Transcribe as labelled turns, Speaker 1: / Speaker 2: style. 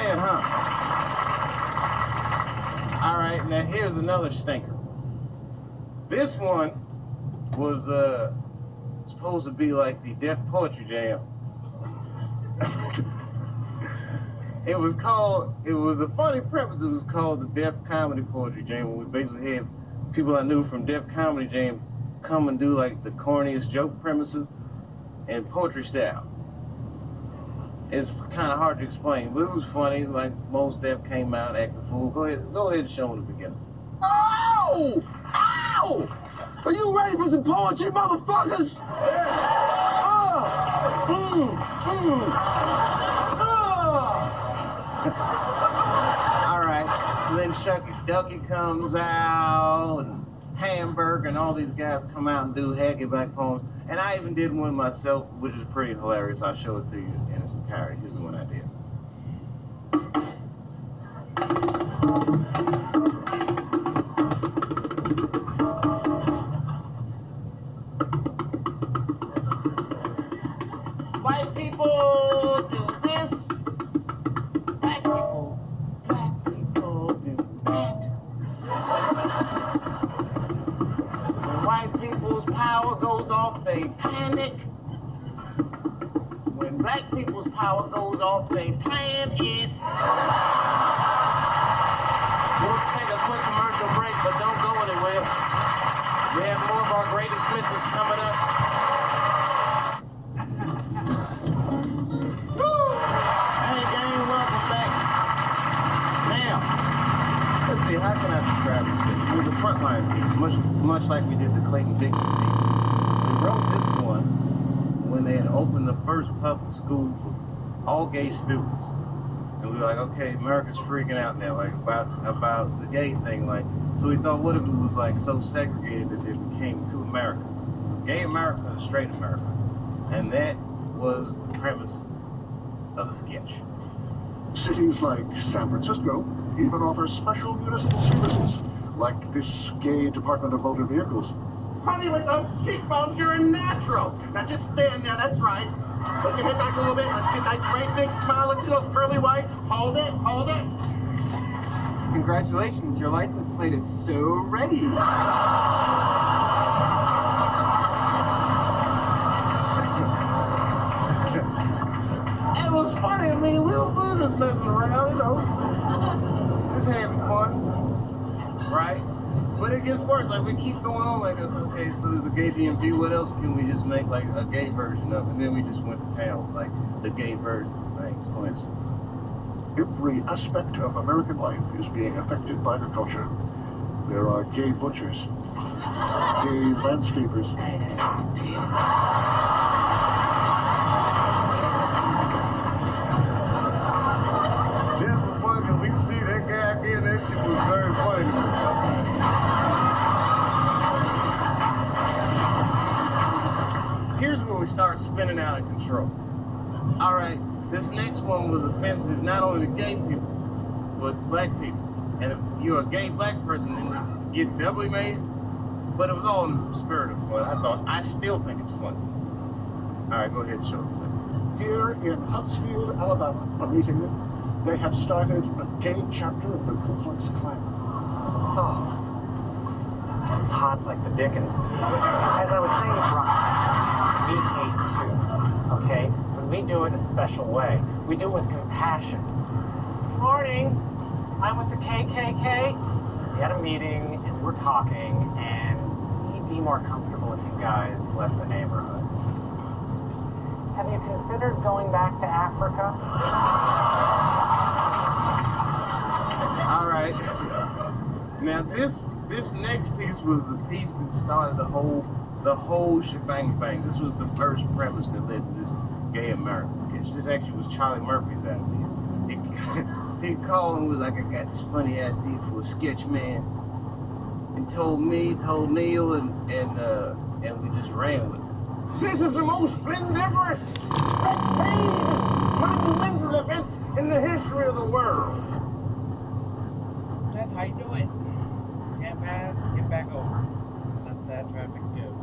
Speaker 1: bad, huh? All right, now here's another stinker. This one was supposed to be like the Deaf Poetry Jam. It was a funny premise. It was called the Deaf Comedy Poetry Jam, where we basically had people I knew from Deaf Comedy Jam come and do like the corniest joke premises and poetry style. It's kind of hard to explain, but it was funny. Like most deaf came out acting fool. Go ahead and show them the beginning.
Speaker 2: Oh! Ow! Are you ready for some poetry, motherfuckers? Oh!
Speaker 1: All right. So then Shucky Ducky comes out, and Hamburger, and all these guys come out and do hacky black poems. And I even did one myself, which is pretty hilarious. I'll show it to you in its entirety. Here's the one I did. White people do this. Black people do that. When white people's power goes off, they panic. When black people's power goes off, they plan it. We'll take a quick commercial break, but don't go anywhere. We have more of our greatest misses coming up. Hey, gang, welcome back. Now, let's see, how can I describe this thing? It was a frontline piece, much like we did the Clayton Dixon piece. We wrote this one when they had opened the first public school for all gay students. And we were like, okay, America's freaking out now, like about the gay thing. Like, so we thought, what if it was like so segregated that there became two Americas, gay America and straight America? And that was the premise of the sketch.
Speaker 2: Cities like San Francisco even offer special municipal services, like this gay Department of Motor Vehicles.
Speaker 3: Honey, with those cheekbones, you're a natural. Now just stand there, that's right. Put your head back a little bit. Let's get that great big smile. Let's see those pearly whites. Hold it, hold it.
Speaker 4: Congratulations, your license plate is so ready.
Speaker 1: It was funny. I mean, we were just messing around, you know, just having fun, right? But it gets worse. Like, we keep going on like this. Okay, so there's a gay DMV. What else can we just make like a gay version of? And then we just went to town with like the gay versions of things, for instance.
Speaker 2: Every aspect of American life is being affected by the culture. There are gay butchers, gay landscapers,
Speaker 1: Just for fun, because we see that guy again, that shit was very funny to me. Here's where we start spinning out of control. All right, this next one was offensive not only to gay people, but black people. And if you're a gay black person, then you get doubly made. But it was all in the spirit of fun. I still think it's funny. All right, go ahead and show it.
Speaker 2: Here in Huntsville, Alabama, amazingly, they have started a gay chapter of the Ku Klux Klan.
Speaker 5: Oh, it's hot like the Dickens. As I was saying to Brian, we hate too, okay? But we do it a special way. We do it with compassion. Morning, I'm with the KKK. We had a meeting and we're talking, and we'd be more comfortable if you guys left the neighborhood. Have you considered going back to Africa?
Speaker 1: All right. Now this next piece was the piece that started the whole shebang bang. This was the first premise that led to this gay American sketch. This actually was Charlie Murphy's idea. He called and was like, I got this funny idea for a sketch, man. And told Neil, and we just ran with it.
Speaker 3: This is the most splendiferous, spectacular, monumental event in the history of the world.
Speaker 6: That's how you do it. Get past, get back over. Let that traffic go.